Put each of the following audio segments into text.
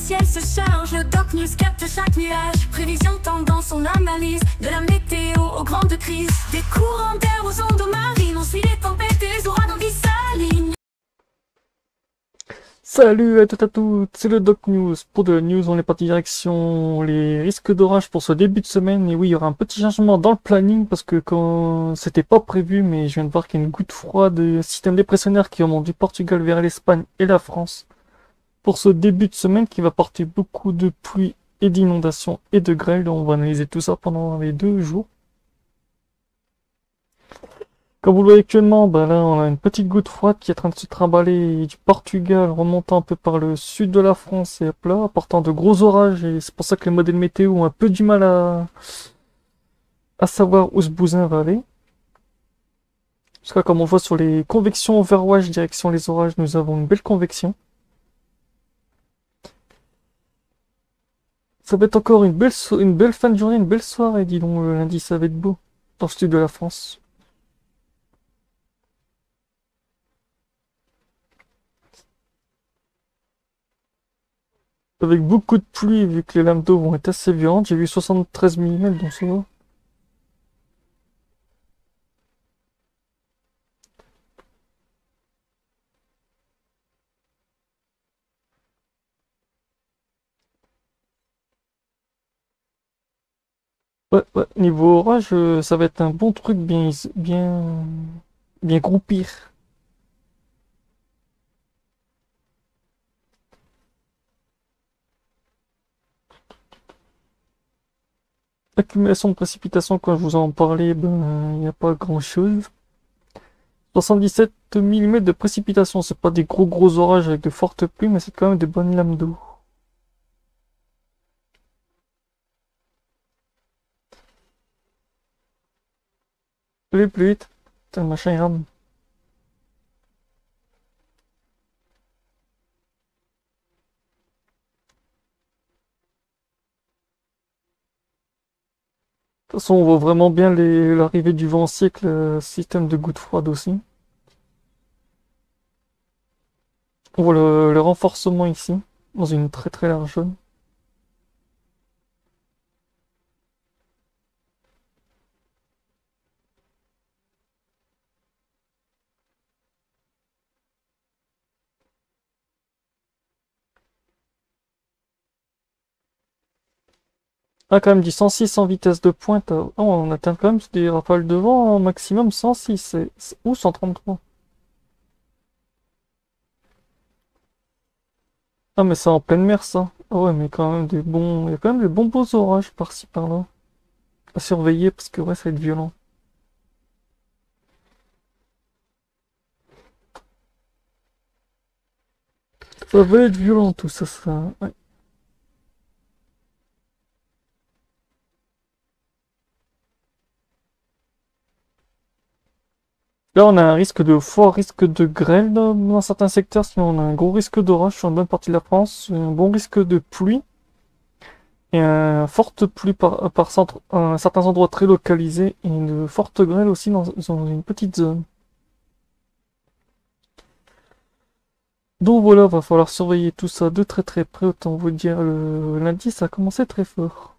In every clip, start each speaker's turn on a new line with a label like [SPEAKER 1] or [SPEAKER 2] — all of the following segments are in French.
[SPEAKER 1] ciel se charge, le Doc News capte chaque nuage. Prévision, tendance, on analyse. De la météo aux grandes crises. Des courants d'air aux ondes marines. On suit les tempêtes et les ouragans qui s'alignent.
[SPEAKER 2] Salut à toutes et à toutes, c'est le Doc News. Pour de la news, on est parti direction les risques d'orage pour ce début de semaine. Et oui, il y aura un petit changement dans le planning parce que quand c'était pas prévu, mais je viens de voir qu'il y a une goutte froide de système dépressionnaire qui remonte du Portugal vers l'Espagne et la France. Pour ce début de semaine qui va porter beaucoup de pluie et d'inondations et de grêle. On va analyser tout ça pendant les 2 jours. Comme vous le voyez actuellement, ben là on a une petite goutte froide qui est en train de se trimballer du Portugal, remontant un peu par le sud de la France et hop là, apportant de gros orages, et c'est pour ça que les modèles météo ont un peu du mal à savoir où ce bousin va aller. Parce que comme on voit sur les convections Overwatch direction les orages, nous avons une belle convection. Ça va être encore une belle fin de journée, une belle soirée, dis donc, le lundi ça va être beau, dans le sud de la France. Avec beaucoup de pluie, vu que les lames d'eau vont être assez violentes. J'ai vu 73 mm, donc ça va. Ouais, niveau orage, ça va être un bon truc bien groupir. Accumulation de précipitations, quand je vous en parlais, ben, il n'y a pas grand-chose. 77 mm de précipitations, c'est pas des gros orages avec de fortes pluies, mais c'est quand même des bonnes lames d'eau. Plus vite. Putain, le machin il rame. De toute façon, on voit vraiment bien l'arrivée du vent siècle, système de gouttes froides aussi. On voit le renforcement ici, dans une très large zone. Ah, quand même du 106 en vitesse de pointe. Oh, on atteint quand même des rafales de vent en maximum 106. Ou 133. Ah, mais c'est en pleine mer ça. Ah ouais, mais quand même il y a quand même des bons beaux orages par-ci par-là. À surveiller parce que ouais, ça va être violent. Ça va être violent tout ça. Ouais. Là, on a un fort risque de grêle dans certains secteurs, sinon on a un gros risque d'orage sur une bonne partie de la France, un bon risque de pluie et une forte pluie par centre, à certains endroits très localisés et une forte grêle aussi dans une petite zone. Donc voilà, va falloir surveiller tout ça de très près, autant vous dire, le lundi ça a commencé très fort.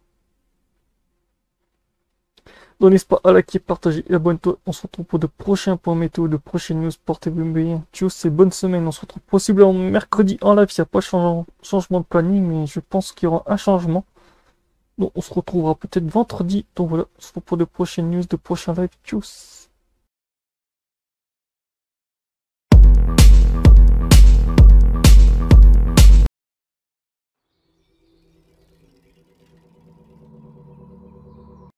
[SPEAKER 2] Donc n'hésite pas à liker, partager et abonne-toi. On se retrouve pour de prochains points météo, de prochaines news. Portez-vous bien. Tchuss, c'est bonne semaine. On se retrouve possiblement mercredi en live. Il n'y a pas de changement de planning, mais je pense qu'il y aura un changement. Donc on se retrouvera peut-être vendredi. Donc voilà, on se retrouve pour de prochaines news, de prochains lives. Tchuss.